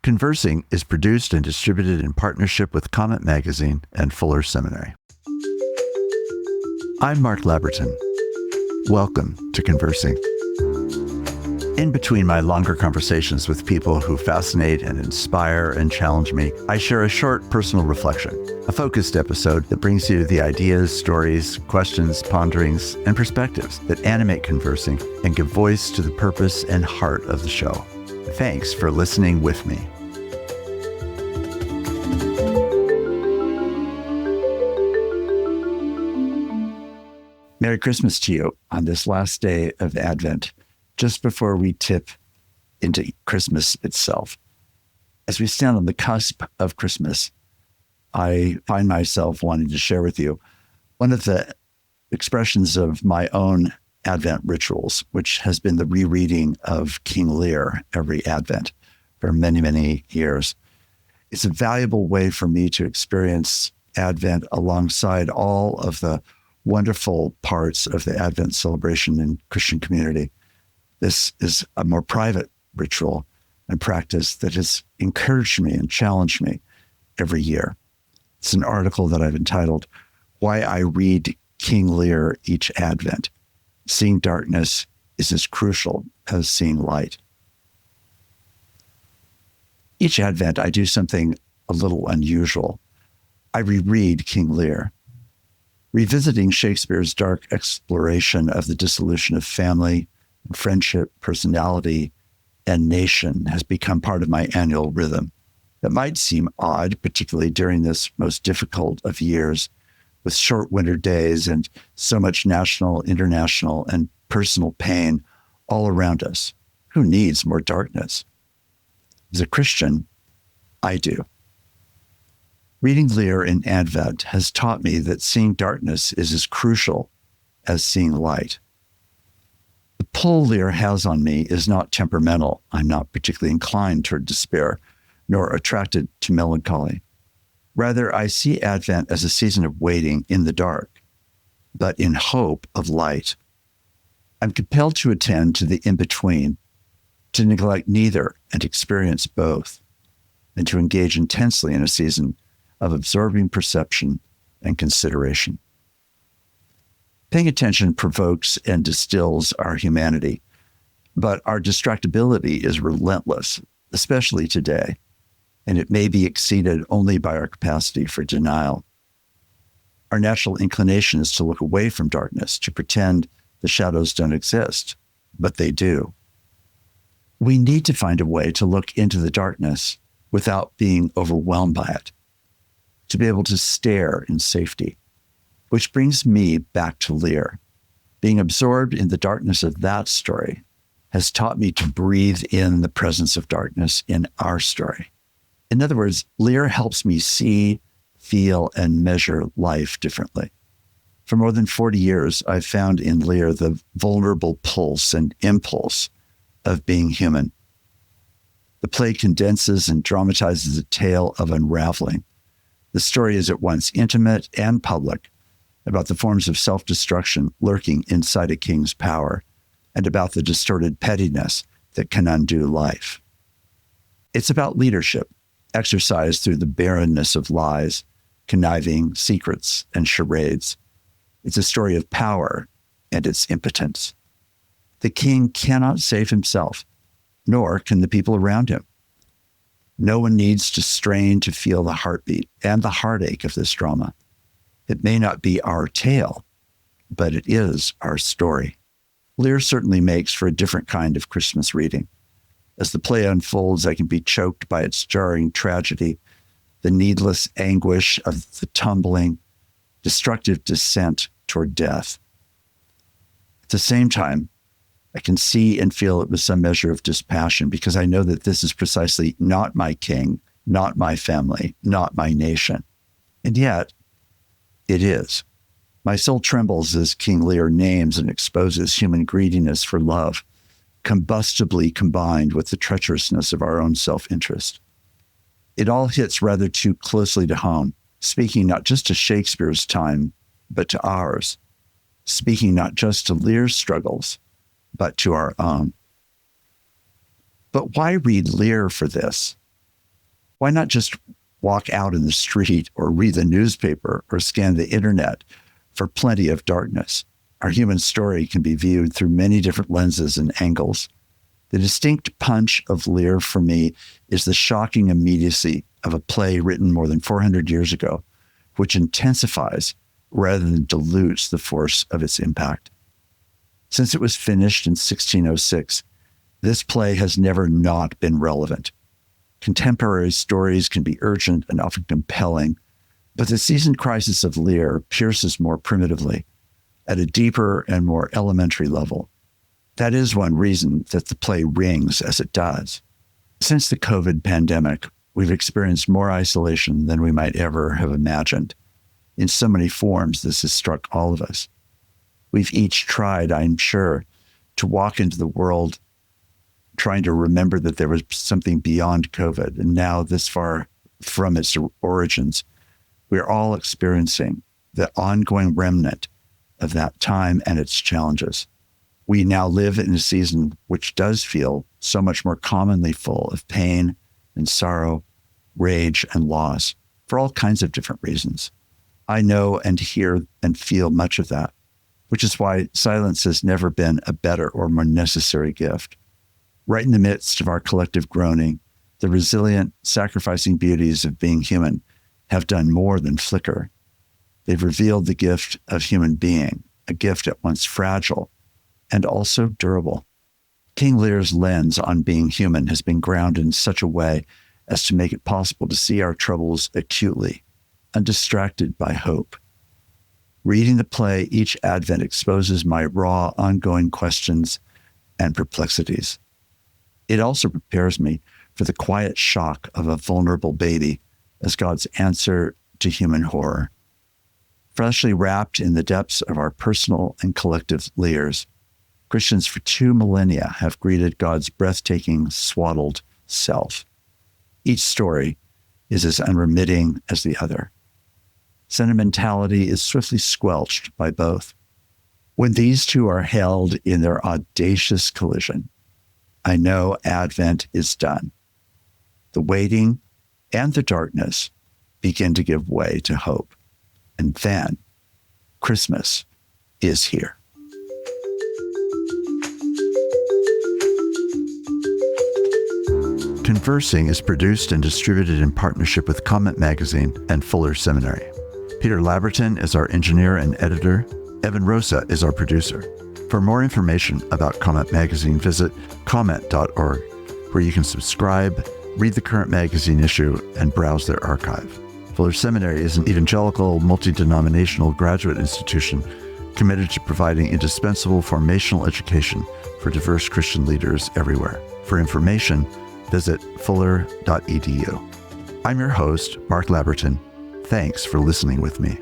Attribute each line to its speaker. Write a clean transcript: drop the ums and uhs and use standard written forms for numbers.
Speaker 1: Conversing is produced and distributed in partnership with Comet Magazine and Fuller Seminary. I'm Mark Labberton. Welcome to Conversing. In between my longer conversations with people who fascinate and inspire and challenge me, I share a short personal reflection, a focused episode that brings you the ideas, stories, questions, ponderings, and perspectives that animate Conversing and give voice to the purpose and heart of the show. Thanks for listening with me. Merry Christmas to you on this last day of Advent, just before we tip into Christmas itself. As we stand on the cusp of Christmas, I find myself wanting to share with you one of the expressions of my own Advent rituals, which has been the rereading of King Lear every Advent for many, many years. It's a valuable way for me to experience Advent alongside all of the wonderful parts of the Advent celebration in Christian community. This is a more private ritual and practice that has encouraged me and challenged me every year. It's an article that I've entitled, Why I Read King Lear Each Advent. Seeing darkness is as crucial as seeing light. Each Advent, I do something a little unusual. I reread King Lear. Revisiting Shakespeare's dark exploration of the dissolution of family, friendship, personality, and nation has become part of my annual rhythm. It might seem odd, particularly during this most difficult of years, with short winter days and so much national, international, and personal pain all around us. Who needs more darkness? As a Christian, I do. Reading Lear in Advent has taught me that seeing darkness is as crucial as seeing light. The pull Lear has on me is not temperamental. I'm not particularly inclined toward despair, nor attracted to melancholy. Rather, I see Advent as a season of waiting in the dark, but in hope of light. I'm compelled to attend to the in-between, to neglect neither and experience both, and to engage intensely in a season of absorbing perception and consideration. Paying attention provokes and distills our humanity, but our distractibility is relentless, especially today, and it may be exceeded only by our capacity for denial. Our natural inclination is to look away from darkness, to pretend the shadows don't exist, but they do. We need to find a way to look into the darkness without being overwhelmed by it, to be able to stare in safety, which brings me back to Lear. Being absorbed in the darkness of that story has taught me to breathe in the presence of darkness in our story. In other words, Lear helps me see, feel, and measure life differently. For more than 40 years, I've found in Lear the vulnerable pulse and impulse of being human. The play condenses and dramatizes a tale of unraveling. The story is at once intimate and public, about the forms of self-destruction lurking inside a king's power, and about the distorted pettiness that can undo life. It's about leadership, exercised through the barrenness of lies, conniving, secrets, and charades. It's a story of power and its impotence. The king cannot save himself, nor can the people around him. No one needs to strain to feel the heartbeat and the heartache of this drama. It may not be our tale, but it is our story. Lear certainly makes for a different kind of Christmas reading. As the play unfolds, I can be choked by its jarring tragedy, the needless anguish of the tumbling, destructive descent toward death. At the same time, I can see and feel it with some measure of dispassion because I know that this is precisely not my king, not my family, not my nation. And yet, it is. My soul trembles as King Lear names and exposes human greediness for love, combustibly combined with the treacherousness of our own self-interest. It all hits rather too closely to home, speaking not just to Shakespeare's time, but to ours, speaking not just to Lear's struggles, but to our own. But why read Lear for this? Why not just walk out in the street or read the newspaper or scan the internet for plenty of darkness? Our human story can be viewed through many different lenses and angles. The distinct punch of Lear for me is the shocking immediacy of a play written more than 400 years ago, which intensifies rather than dilutes the force of its impact. Since it was finished in 1606, this play has never not been relevant. Contemporary stories can be urgent and often compelling, but the seasoned crisis of Lear pierces more primitively, at a deeper and more elementary level. That is one reason that the play rings as it does. Since the COVID pandemic, we've experienced more isolation than we might ever have imagined. In so many forms, this has struck all of us. We've each tried, I'm sure, to walk into the world trying to remember that there was something beyond COVID, and now this far from its origins, we're all experiencing the ongoing remnant of that time and its challenges. We now live in a season which does feel so much more commonly full of pain and sorrow, rage and loss, for all kinds of different reasons. I know and hear and feel much of that, which is why silence has never been a better or more necessary gift. Right in the midst of our collective groaning, the resilient, sacrificing beauties of being human have done more than flicker. They've revealed the gift of human being, a gift at once fragile and also durable. King Lear's lens on being human has been grounded in such a way as to make it possible to see our troubles acutely, undistracted by hope. Reading the play each Advent exposes my raw, ongoing questions and perplexities. It also prepares me for the quiet shock of a vulnerable baby as God's answer to human horror. Freshly wrapped in the depths of our personal and collective Lears, Christians for 2 millennia have greeted God's breathtaking, swaddled self. Each story is as unremitting as the other. Sentimentality is swiftly squelched by both. When these two are held in their audacious collision, I know Advent is done. The waiting and the darkness begin to give way to hope. And then Christmas is here. Conversing is produced and distributed in partnership with Comment Magazine and Fuller Seminary. Peter Labberton is our engineer and editor. Evan Rosa is our producer. For more information about Comment Magazine, visit comment.org, where you can subscribe, read the current magazine issue, and browse their archive. Fuller Seminary is an evangelical, multi-denominational graduate institution committed to providing indispensable formational education for diverse Christian leaders everywhere. For information, visit fuller.edu. I'm your host, Mark Labberton. Thanks for listening with me.